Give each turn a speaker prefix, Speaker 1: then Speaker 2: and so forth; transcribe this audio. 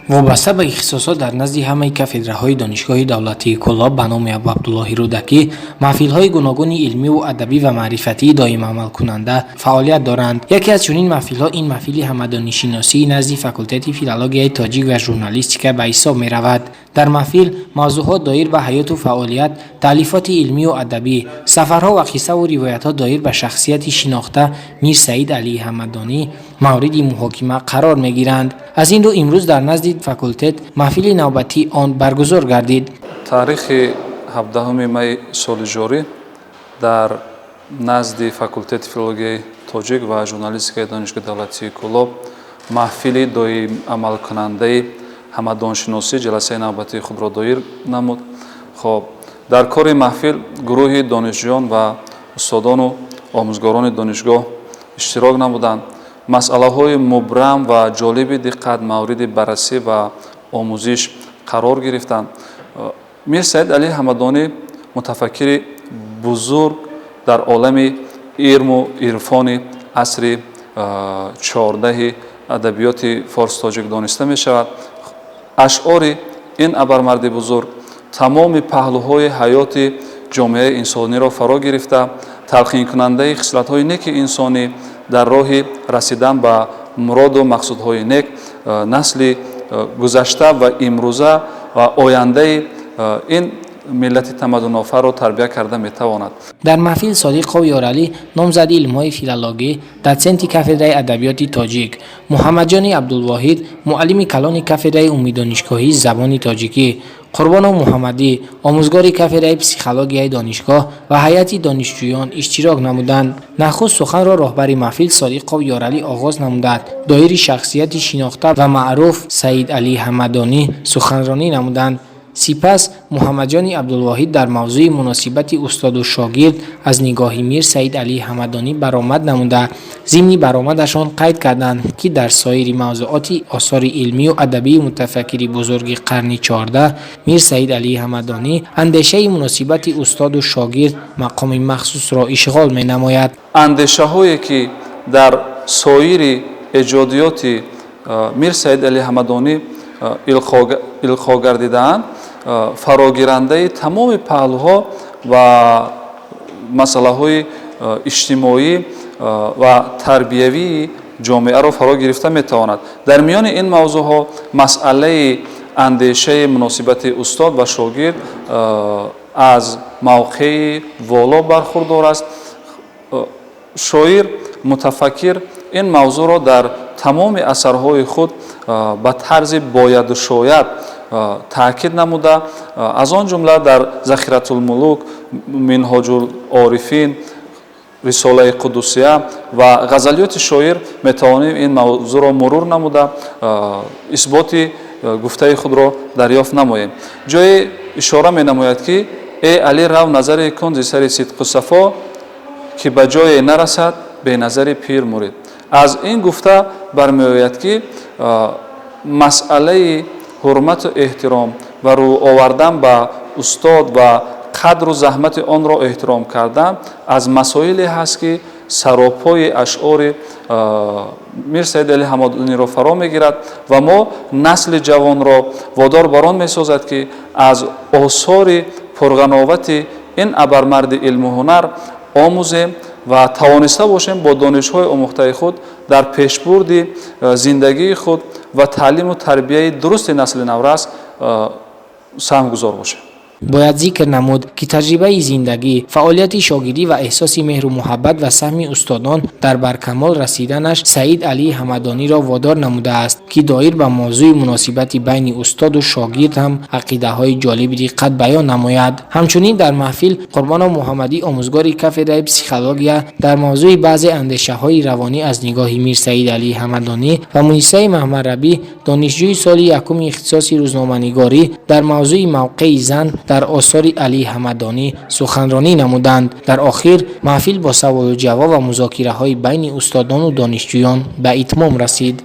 Speaker 1: وابسته به اختصاصات در نزد همه کافدرهای دانشگاه دولتی کلاب به نام ابو عبدالله رودکی محفل‌های گوناگون علمی و ادبی و معرفتی دائم عمل کننده فعالیت دارند. یکی از چنین محفل‌ها این محفل همدانی شناسی نزد فاکولته فیلولوژی تاجیک و ژورنالیستیک به حساب می‌رود. در محفل موضوعات دایر به حیات و فعالیت، تالیفات علمی و ادبی، سفرها و قصه و روایت‌ها دایر به شخصیت شناخته میر سعید علی همدانی مورد محاکمه قرار می‌گیرند. از این رو امروز در نزد فاکولته محفل نوبتی آن برگزار گردید.
Speaker 2: تاریخ 17 می سال جاری در نزد فاکولته فیلولوژی تاجیک و ژورنالیستیک دانشگاه دولتی کلاب محفل دائم عمل کننده همدانشناسی جلسه نوبتی خود را دایر نمود. خب در کار محفل گروه دانشجویان و استادان و آموزگاران دانشگاه اشتراک نمودند. مسئله‌های مبرم و جالب دقت مورد بررسی و آموزش قرار گرفتند. میر سعید علی همدانی متفکر بزرگ در عالم علم و عرفان عصر 14 ادبیات فارس تاجیک دانسته می شود. اشعار این ابرمرد بزرگ تمام پهلوهای حیات جامعه انسانی را فرا گرفته، تلقین کننده خصلت‌های نیک انسانی در راه رسیدن به مراد و مقصودهای نیک نسل گذشته و امروزه و آینده این ملت تمدن‌آفر را تربیت کرده می‌تواند.
Speaker 1: در محفل صادق خو یارعلی نامزد علم‌های فیلولوژی دوسنت کافدرای ادبیات تاجیک، محمد جان عبدالواحد معلم کلان کافدرای عمومی دانشگاهی زبان تاجیکی، قربان محمدی آموزگار کافدرای پسیخولوژی دانشگاه و هیئت دانشجویان اشتراک نمودند. نخست سخن را راهبر محفل صادق خو یارعلی آغاز نمودند. دایر شخصیت شناخته و معروف سعید علی همدانی سخنرانی نمودند. سپس محمد جان عبدالواحد در موضوع مناسبت استاد و شاگرد از نگاه میر سعید علی همدانی برآمد نموده ضمن برآمدشان قید کردند که در سایر موضوعات آثار علمی و ادبی متفکر بزرگ قرن 14 میر سعید علی همدانی اندیشه مناسبت استاد و شاگرد مقام مخصوص را اشغال می نماید.
Speaker 2: اندیشه هایی که در سایر ایجادیات میر سعید علی همدانی القا گردیدند فراگیرنده تمام پهلوها و مسائل اجتماعی و تربیوی جامعه را فرا گرفته میتواند. در میان این موضوع ها مسئله اندیشه مناسبت استاد و شاگرد از موقع والا برخوردار است. شاعر متفکر این موضوع را در تمام اثرهای خود به طرز باید و شاید تاکید نموده. از آن جمله در ذخیرة الملوک، منهاج العارفین، رساله قدسیه و غزلیات شاعر میتوانیم این موضوع را مرور نموده اثبات گفته خود را دریافت نماییم. جای اشاره می نماید که ای علی رو نظر کن ز سر صدق و صفا که به جای نرسد به نظر پیر مرید. از این گفته برمیآید که مسئله حرمت و احترام و رو آوردن به استاد و قدر و زحمت آن را احترام کردن از مسائلی هست که سراپای اشعار میر سعید علی همدانی را فرا میگیرد و ما نسل جوان را وادار بر آن میسازد که از آثار پرغناوت این ابرمرد علم و هنر آموزیم و توانسته باشیم با دانش‌های آموخته خود در پیشبرد زندگی خود و تعلیم و تربیت درست نسل نورس سهم گذار باشیم.
Speaker 1: باید ذکر نمود که تجربه زندگی، فعالیت شاگردی و احساس مهر و محبت و سهم استادان در برکمال رسیدنش سعید علی همدانی را وادار نموده است که دایر به موضوع مناسبت بین استاد و شاگرد هم عقیده های جالب دقت بیان نماید. همچنین در محفل قربان محمدی آموزگار کافدرای پسیخولوژی در موضوع بعض اندیشه های روانی از نگاه میر سعید علی همدانی و منیسه محمد ربی دانشجوی سال یکم اختصاص روزنامه‌نگاری در موضوع موقع زن در آثار علی همدانی سخنرانی نمودند. در آخر محفل با سوال و جواب و مذاکره های بین استادان و دانشجویان به اتمام رسید.